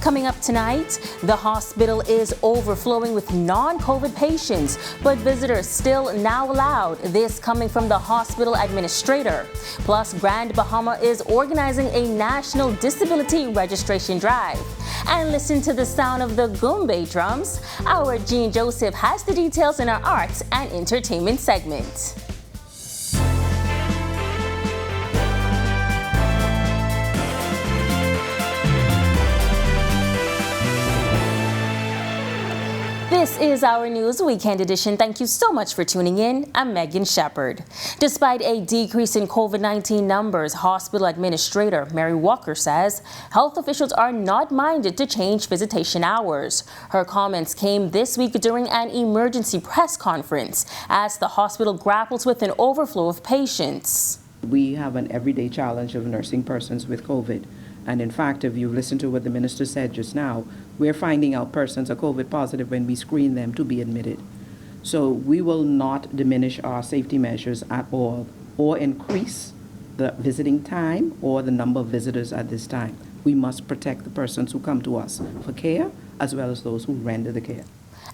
Coming up tonight, the hospital is overflowing with non-COVID patients, but visitors still now allowed. This coming from the hospital administrator. Plus, Grand Bahama is organizing a national disability registration drive. And listen to the sound of the Goombay drums. Our Jean Joseph has the details in our arts and entertainment segment. This is our News Weekend edition. Thank you so much for tuning in. I'm Megan Shepard. Despite a decrease in COVID-19 numbers, hospital administrator Mary Walker says health officials are not minded to change visitation hours. Her comments came this week during an emergency press conference as the hospital grapples with an overflow of patients. We have an everyday challenge of nursing persons with COVID. And in fact, if you listen to what the minister said just now, we're finding out persons are COVID positive when we screen them to be admitted. So we will not diminish our safety measures at all or increase the visiting time or the number of visitors at this time. We must protect the persons who come to us for care as well as those who render the care.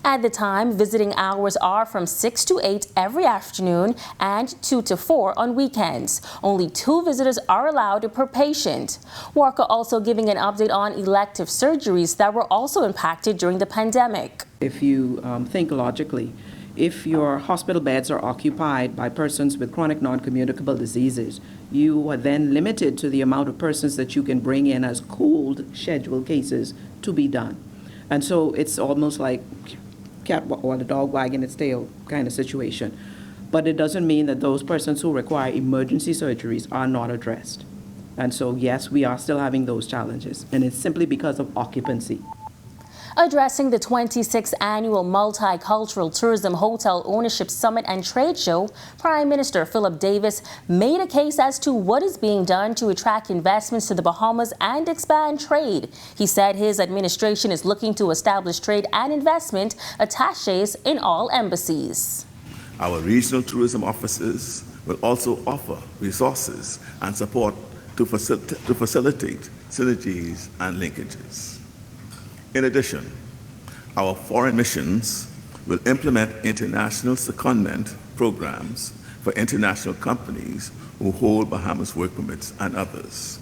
At the time, visiting hours are from 6 to 8 every afternoon and 2 to 4 on weekends. Only 2 visitors are allowed per patient. Walker also giving an update on elective surgeries that were also impacted during the pandemic. If you think logically, if your hospital beds are occupied by persons with chronic non-communicable diseases, you are then limited to the amount of persons that you can bring in as cooled scheduled cases to be done. And so it's almost like cat or the dog wagging its tail kind of situation. But it doesn't mean that those persons who require emergency surgeries are not addressed. And so, yes, we are still having those challenges, and it's simply because of occupancy. Addressing the 26th Annual Multicultural Tourism Hotel Ownership Summit and Trade Show, Prime Minister Philip Davis made a case as to what is being done to attract investments to the Bahamas and expand trade. He said his administration is looking to establish trade and investment attaches in all embassies. Our regional tourism offices will also offer resources and support to facilitate synergies and linkages. In addition, our foreign missions will implement international secondment programs for international companies who hold Bahamas work permits and others.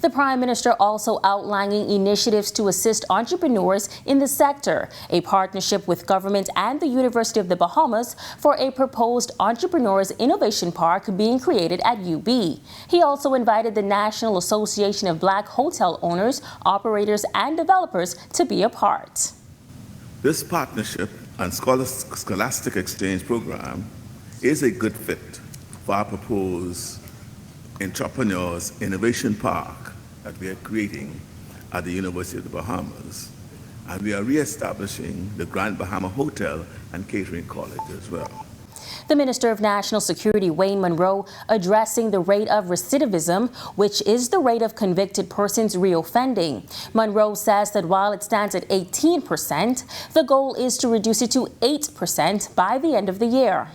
The Prime Minister also outlining initiatives to assist entrepreneurs in the sector, a partnership with government and the University of the Bahamas for a proposed Entrepreneurs Innovation Park being created at UB. He also invited the National Association of Black Hotel Owners, Operators and Developers to be a part. This partnership and scholastic exchange program is a good fit for our proposed Entrepreneurs Innovation Park that we are creating at the University of the Bahamas. And we are re-establishing the Grand Bahama Hotel and Catering College as well. The Minister of National Security, Wayne Monroe, addressing the rate of recidivism, which is the rate of convicted persons reoffending. Monroe says that while it stands at 18%, the goal is to reduce it to 8% by the end of the year.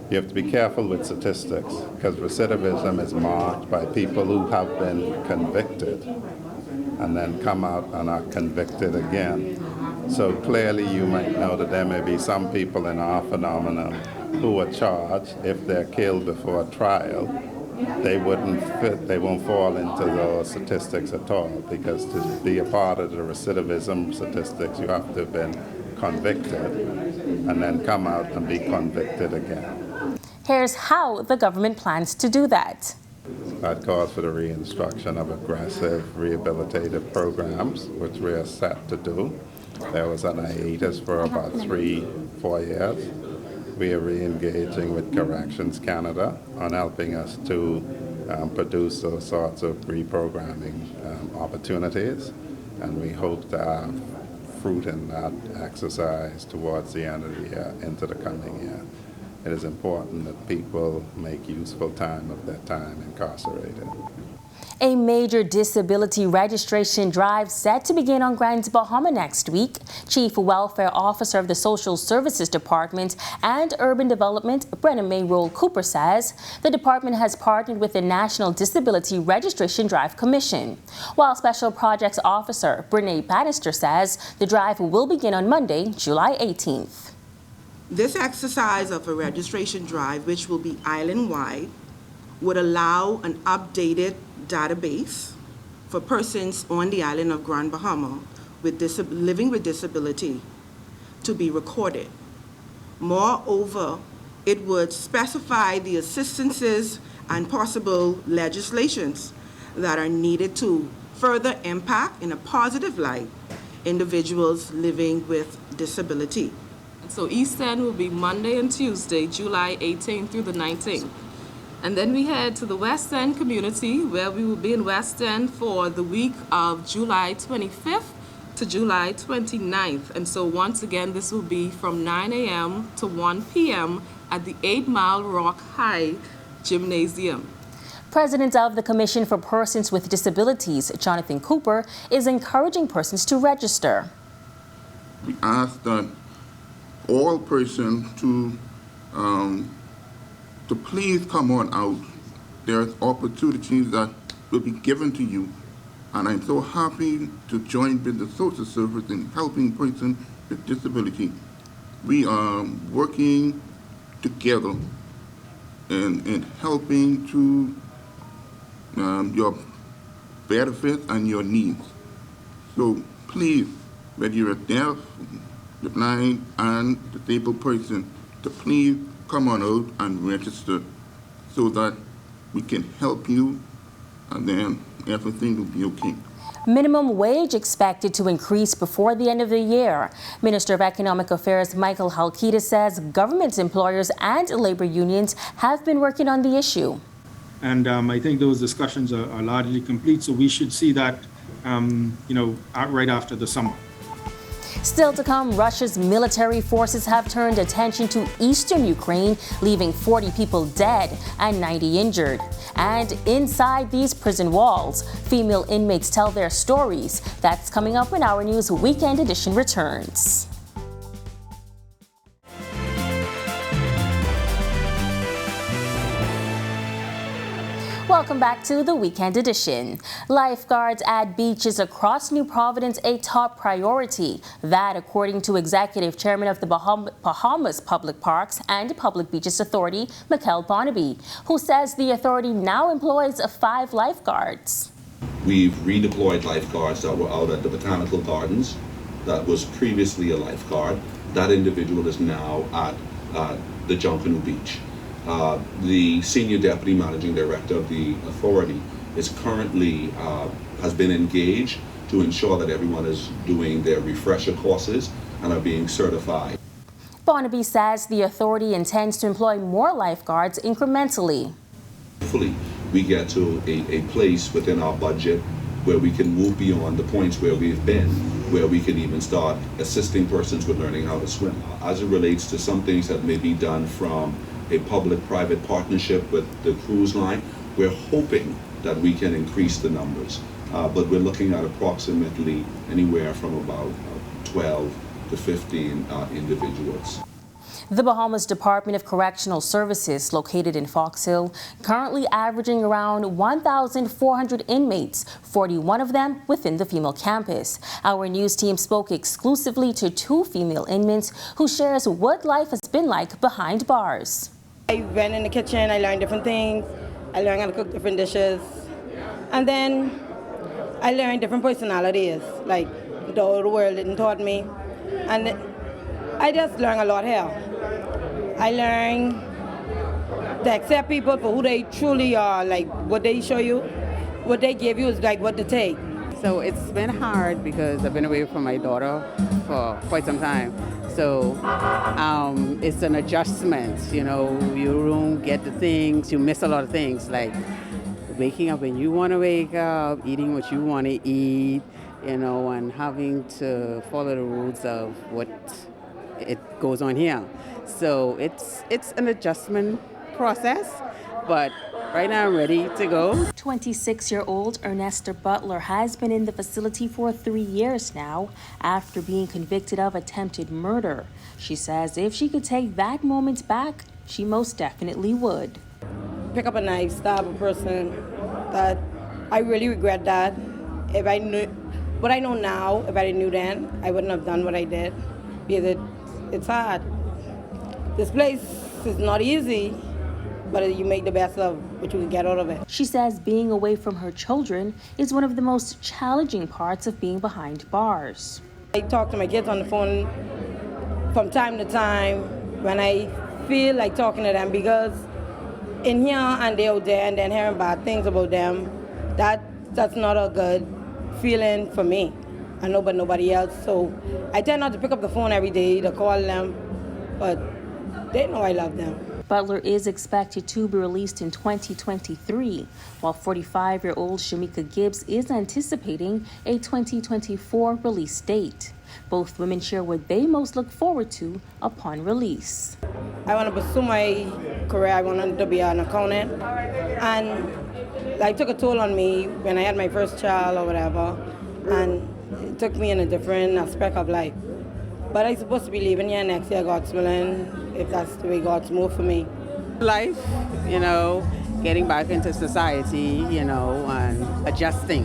You have to be careful with statistics because recidivism is marked by people who have been convicted and then come out and are convicted again. So clearly you might know that there may be some people in our phenomenon who are charged if they're killed before trial. They won't fall into those statistics at all because to be a part of the recidivism statistics you have to have been convicted and then come out and be convicted again. Here's how the government plans to do that. That calls for the reinstruction of aggressive rehabilitative programs, which we are set to do. There was an hiatus for about 3-4 years. We are re-engaging with Corrections Canada on helping us to produce those sorts of reprogramming opportunities, and we hope to have fruit in that exercise towards the end of the year into the coming year. It is important that people make useful time of their time incarcerated. A major disability registration drive set to begin on Grand Bahama next week. Chief Welfare Officer of the Social Services Department and Urban Development, Brenna May Roll Cooper, says the department has partnered with the National Disability Registration Drive Commission. While Special Projects Officer Brene Bannister says the drive will begin on Monday, July 18th. This exercise of a registration drive, which will be island-wide, would allow an updated database for persons on the island of Grand Bahama living with disability to be recorded. Moreover, it would specify the assistances and possible legislations that are needed to further impact in a positive light individuals living with disability. So East End will be Monday and Tuesday, July 18th through the 19th. And then we head to the West End community, where we will be in West End for the week of July 25th to July 29th. And so once again, this will be from 9 a.m. to 1 p.m. at the 8 Mile Rock High Gymnasium. President of the Commission for Persons with Disabilities, Jonathan Cooper, is encouraging persons to register. We ask that all persons to please come on out. There's opportunities that will be given to you, and I'm so happy to join with the social service in helping persons with disability. We are working together in helping to your benefits and your needs. So please, whether you're a deaf, the blind, and disabled person, to please come on out and register so that we can help you, and then everything will be okay. Minimum wage expected to increase before the end of the year. Minister of Economic Affairs Michael Halkida says government employers and labor unions have been working on the issue. And I think those discussions are largely complete, so we should see that right after the summer. Still to come, Russia's military forces have turned attention to eastern Ukraine, leaving 40 people dead and 90 injured. And inside these prison walls, female inmates tell their stories. That's coming up when our News Weekend Edition returns. Welcome back to the Weekend Edition. Lifeguards at beaches across New Providence a top priority. That, according to Executive Chairman of the Bahamas Public Parks and Public Beaches Authority, Mikel Barnaby, who says the authority now employs 5 lifeguards. We've redeployed lifeguards that were out at the Botanical Gardens. That was previously a lifeguard. That individual is now at the Junkanoo Beach. The Senior Deputy Managing Director of the authority is currently has been engaged to ensure that everyone is doing their refresher courses and are being certified. Barnaby says the authority intends to employ more lifeguards incrementally. Hopefully, we get to a place within our budget where we can move beyond the points where we've been, where we can even start assisting persons with learning how to swim. As it relates to some things that may be done from a public-private partnership with the cruise line, we're hoping that we can increase the numbers. But we're looking at approximately anywhere from about 12 to 15 individuals. The Bahamas Department of Correctional Services, located in Fox Hill, currently averaging around 1,400 inmates, 41 of them within the female campus. Our news team spoke exclusively to 2 female inmates who shares what life has been like behind bars. I went in the kitchen, I learned different things, I learned how to cook different dishes, and then I learned different personalities, like the old world didn't taught me, and I just learned a lot here. I learned to accept people for who they truly are, like what they show you, what they give you is like what to take. So it's been hard because I've been away from my daughter for quite some time. So it's an adjustment, you don't get the things, you miss a lot of things, like waking up when you want to wake up, eating what you want to eat, and having to follow the rules of what it goes on here. So it's an adjustment process, but right now I'm ready to go. 26-year-old Ernesta Butler has been in the facility for 3 years now after being convicted of attempted murder. She says if she could take that moment back, she most definitely would. Pick up a knife, stab a person, that I really regret that. If I knew what I know now, if I knew then, I wouldn't have done what I did, because it's hard. This place is not easy, but you make the best of what you can get out of it. She says being away from her children is one of the most challenging parts of being behind bars. I talk to my kids on the phone from time to time when I feel like talking to them, because in here and they out there and then hearing bad things about them, that's not a good feeling for me. I know, but nobody else. So I tend not to pick up the phone every day to call them, but they know I love them. Butler is expected to be released in 2023, while 45-year-old Shamika Gibbs is anticipating a 2024 release date. Both women share what they most look forward to upon release. I want to pursue my career. I wanted to be an accountant, and it took a toll on me when I had my first child or whatever, and it took me in a different aspect of life. But I'm supposed to be leaving here next year, God's willing, if that's the way God's moved for me. Life, getting back into society, and adjusting.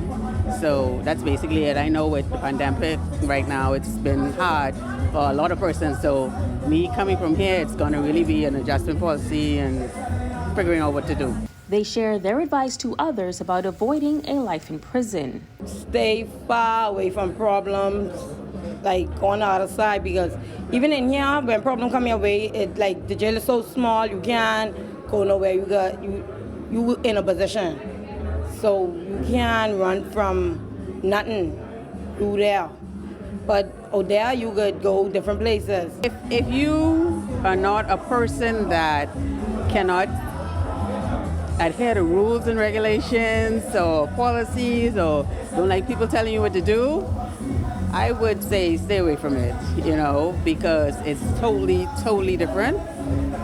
So that's basically it. I know with the pandemic right now, it's been hard for a lot of persons. So me coming from here, it's going to really be an adjustment policy and figuring out what to do. They share their advice to others about avoiding a life in prison. Stay far away from problems, like on the other side, because even in here, when problems come your way, the jail is so small, you can't go nowhere. You in a position, so you can't run from nothing through there. But out there, you could go different places. If you are not a person that cannot adhere to rules and regulations or policies, or don't like people telling you what to do, I would say stay away from it, because it's totally different,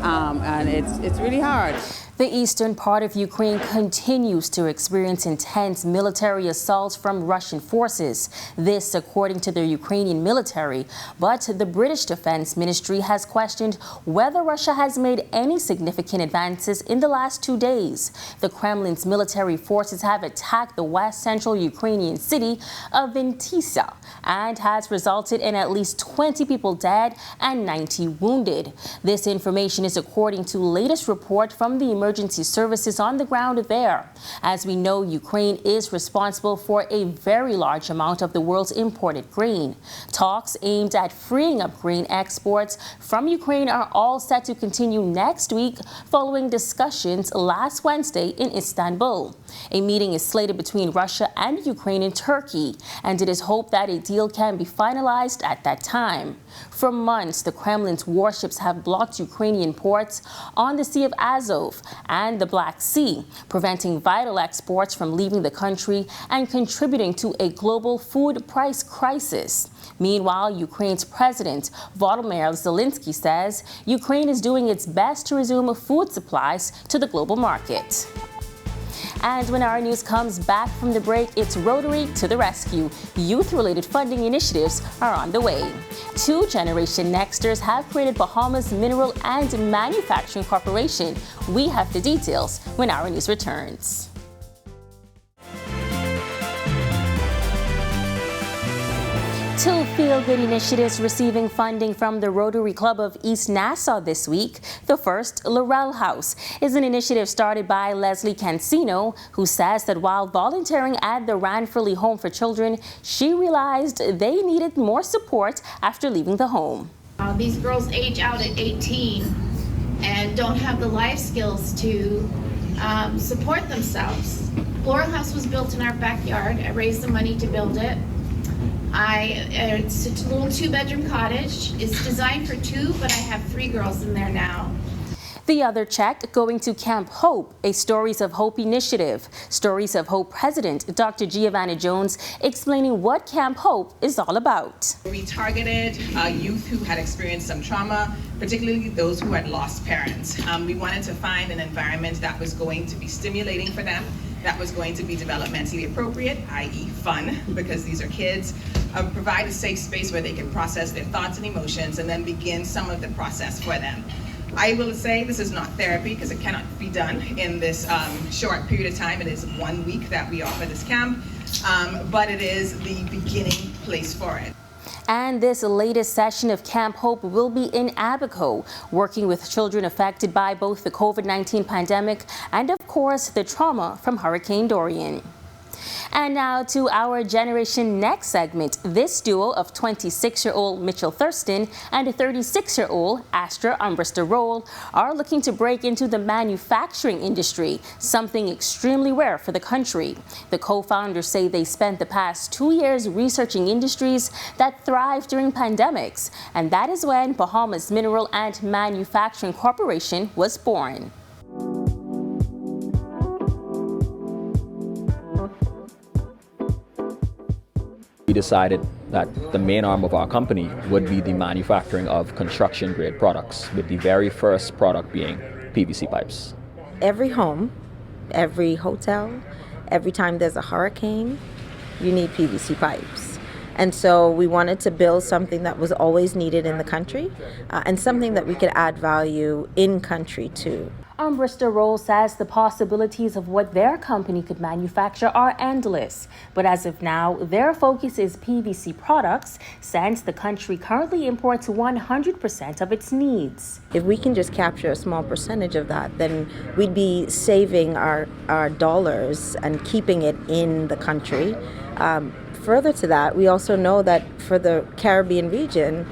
and it's really hard. The eastern part of Ukraine continues to experience intense military assaults from Russian forces. This, according to the Ukrainian military. But the British Defense Ministry has questioned whether Russia has made any significant advances in the last 2 days. The Kremlin's military forces have attacked the west central Ukrainian city of Vinnytsia and has resulted in at least 20 people dead and 90 wounded. This information is according to latest report from the emergency services on the ground there. As we know, Ukraine is responsible for a very large amount of the world's imported grain. Talks aimed at freeing up grain exports from Ukraine are all set to continue next week following discussions last Wednesday in Istanbul. A meeting is slated between Russia and Ukraine in Turkey, and it is hoped that a deal can be finalized at that time. For months, the Kremlin's warships have blocked Ukrainian ports on the Sea of Azov and the Black Sea, preventing vital exports from leaving the country and contributing to a global food price crisis. Meanwhile, Ukraine's President Volodymyr Zelensky says Ukraine is doing its best to resume food supplies to the global market. And when our news comes back from the break, it's Rotary to the rescue. Youth-related funding initiatives are on the way. 2 Generation Nexters have created Bahamas Mineral and Manufacturing Corporation. We have the details when our news returns. 2 feel-good initiatives receiving funding from the Rotary Club of East Nassau this week. The first, Laurel House, is an initiative started by Leslie Cancino, who says that while volunteering at the Ranfurly Home for Children, she realized they needed more support after leaving the home. These girls age out at 18 and don't have the life skills to support themselves. Laurel House was built in our backyard. I raised the money to build it. It's a little 2-bedroom cottage. It's designed for 2, but I have 3 girls in there now. The other check going to Camp Hope, a Stories of Hope initiative. Stories of Hope President Dr. Giovanna Jones explaining what Camp Hope is all about. We targeted youth who had experienced some trauma, particularly those who had lost parents. We wanted to find an environment that was going to be stimulating for them, that was going to be developmentally appropriate, i.e. fun, because these are kids, provide a safe space where they can process their thoughts and emotions and then begin some of the process for them. I will say this is not therapy because it cannot be done in this short period of time. It is 1 week that we offer this camp, but it is the beginning place for it. And this latest session of Camp Hope will be in Abaco, working with children affected by both the COVID-19 pandemic and, of course, the trauma from Hurricane Dorian. And now to our Generation Next segment. This duo of 26-year-old Mitchell Thurston and 36-year-old Astra Umbrister-Roll are looking to break into the manufacturing industry, something extremely rare for the country. The co-founders say they spent the past 2 years researching industries that thrive during pandemics, and that is when Bahamas Mineral and Manufacturing Corporation was born. We decided that the main arm of our company would be the manufacturing of construction grade products, with the very first product being PVC pipes. Every home, every hotel, every time there's a hurricane, you need PVC pipes. And so we wanted to build something that was always needed in the country and something that we could add value in country too. Umbrister-Roll says the possibilities of what their company could manufacture are endless. But as of now, their focus is PVC products, since the country currently imports 100% of its needs. If we can just capture a small percentage of that, then we'd be saving our dollars and keeping it in the country. Further to that, we also know that for the Caribbean region,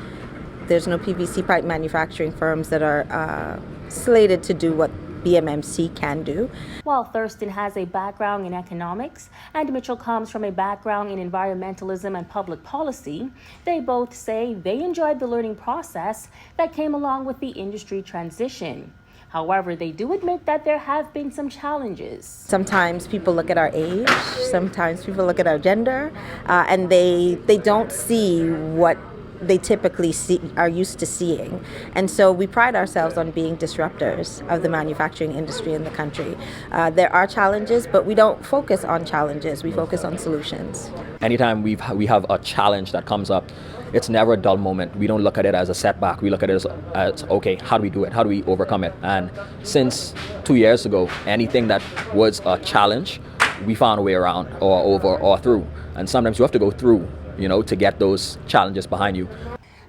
there's no PVC pipe manufacturing firms that are slated to do what BMMC can do. While Thurston has a background in economics and Mitchell comes from a background in environmentalism and public policy, they both say they enjoyed the learning process that came along with the industry transition. However, they do admit that there have been some challenges. Sometimes people look at our age, sometimes people look at our gender, and they don't see what they typically are used to seeing. And so we pride ourselves on being disruptors of the manufacturing industry in the country. There are challenges, but we don't focus on challenges, we focus on solutions. Anytime we have a challenge that comes up, it's never a dull moment. We don't look at it as a setback. We look at it as okay, how do we do it? How do we overcome it? And since 2 years ago, anything that was a challenge, we found a way around or over or through. And sometimes you have to go through, to get those challenges behind you.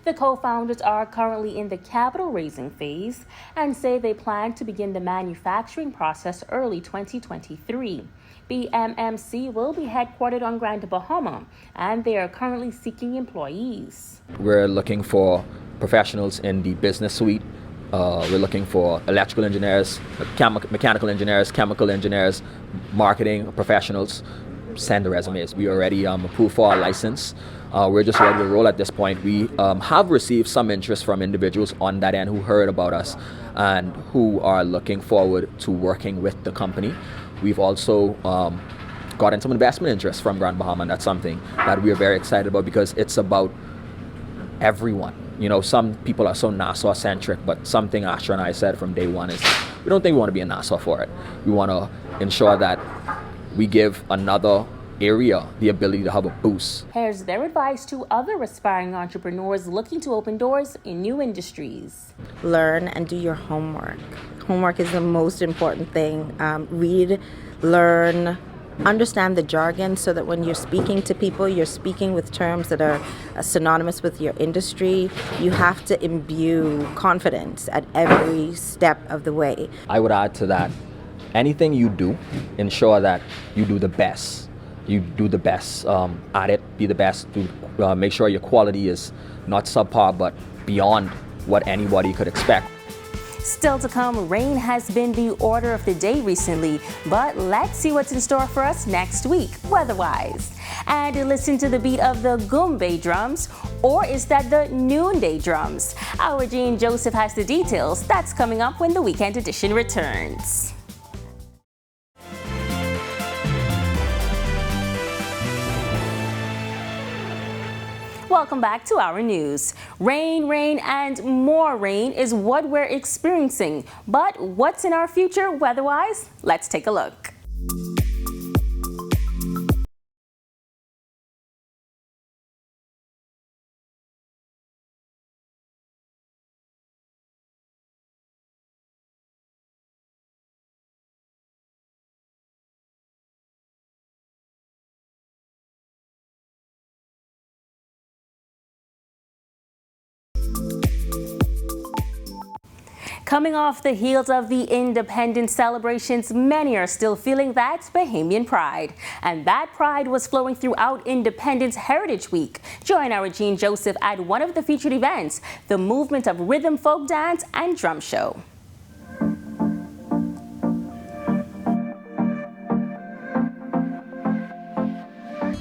The co-founders are currently in the capital raising phase and say they plan to begin the manufacturing process early 2023. BMMC will be headquartered on Grand Bahama, and they are currently seeking employees. We're looking for professionals in the business suite. We're looking for electrical engineers, mechanical engineers, chemical engineers, marketing professionals. Send the resumes. We already approved for our license. We're just ready to roll at this point. We have received some interest from individuals on that end who heard about us and who are looking forward to working with the company. We've also gotten some investment interest from Grand Bahama, and that's something that we are very excited about because it's about everyone. Some people are so Nassau-centric, but something Astra and I said from day one is we don't think we want to be in Nassau for it. We want to ensure that we give another area the ability to have a boost. Here's their advice to other aspiring entrepreneurs looking to open doors in new industries. Learn and do your homework. Homework is the most important thing. Read, learn, understand the jargon so that when you're speaking to people, you're speaking with terms that are synonymous with your industry. You have to imbue confidence at every step of the way. I would add to that, anything you do, ensure that you do the best. You do the best at it, be the best, to make sure your quality is not subpar, but beyond what anybody could expect. Still to come, rain has been the order of the day recently, but let's see what's in store for us next week, weather-wise. And listen to the beat of the Goombay drums, or is that the noonday drums? Our Jean Joseph has the details. That's coming up when the Weekend Edition returns. Welcome back to our news. Rain, rain, and more rain is what we're experiencing. But what's in our future weather-wise? Let's take a look. Coming off the heels of the independence celebrations, many are still feeling that Bahamian pride. And that pride was flowing throughout Independence Heritage Week. Join our Jean Joseph at one of the featured events, the movement of rhythm, folk dance, and drum show.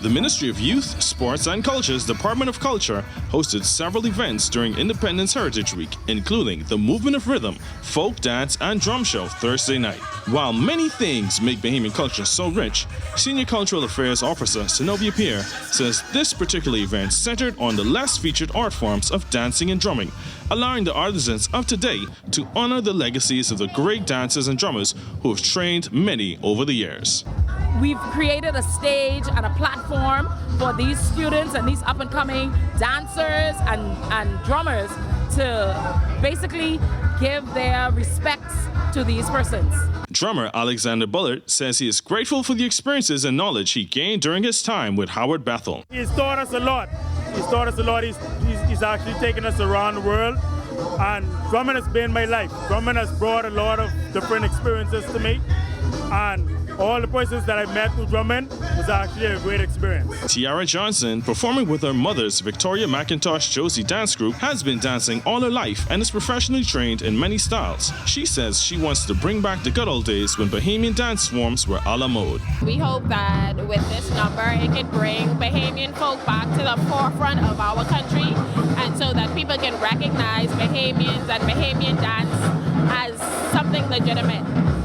The Ministry of Youth, Sports and Culture's Department of Culture hosted several events during Independence Heritage Week, including the Movement of Rhythm, Folk Dance and Drum Show Thursday night. While many things make Bahamian culture so rich, Senior Cultural Affairs Officer Zenobia Pierre says this particular event centered on the less featured art forms of dancing and drumming, allowing the artisans of today to honor the legacies of the great dancers and drummers who have trained many over the years. We've created a stage and a platform for these students and these up-and-coming dancers and drummers to basically give their respects to these persons. Drummer Alexander Bullard says he is grateful for the experiences and knowledge he gained during his time with Howard Bethel. He's taught us a lot. He's actually taken us around the world. And drumming has been my life. Drumming has brought a lot of different experiences to me. And all the persons that I met through drumming was actually a great experience. Tiara Johnson, performing with her mother's Victoria McIntosh Josie dance group, has been dancing all her life and is professionally trained in many styles. She says she wants to bring back the good old days when Bahamian dance forms were a la mode. We hope that with this number it can bring Bahamian folk back to the forefront of our country, and so that people can recognize Bahamians and Bahamian dance as something legitimate.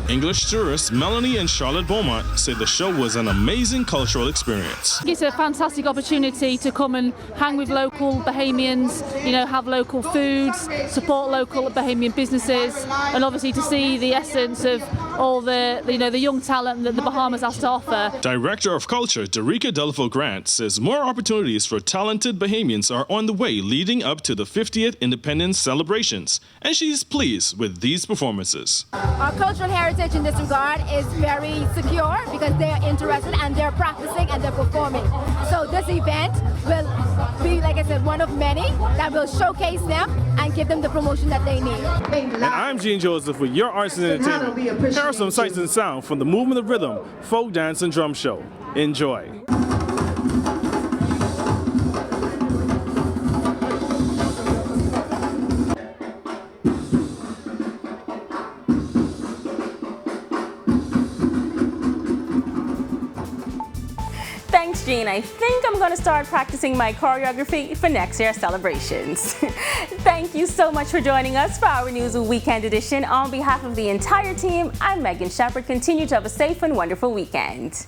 English tourists Melanie and Charlotte Beaumont say the show was an amazing cultural experience. It's a fantastic opportunity to come and hang with local Bahamians, have local foods, support local Bahamian businesses, and obviously to see the essence of all the young talent that the Bahamas has to offer. Director of Culture Derica Delfo Grant says more opportunities for talented Bahamians are on the way leading up to the 50th Independence celebrations, and she's pleased with these performances. Our cultural heritage in this regard is very secure because they're interested and they're practicing and they're performing. So this event will be, like I said, one of many that will showcase them and give them the promotion that they need. And I'm Jean Joseph with your Arts and Entertainment. Here are some sights and sound from the Movement of Rhythm, Folk Dance and Drum Show. Enjoy. Thanks, Jean. I think I'm going to start practicing my choreography for next year's celebrations. Thank you so much for joining us for our News Weekend Edition. On behalf of the entire team, I'm Megan Shepard. Continue to have a safe and wonderful weekend.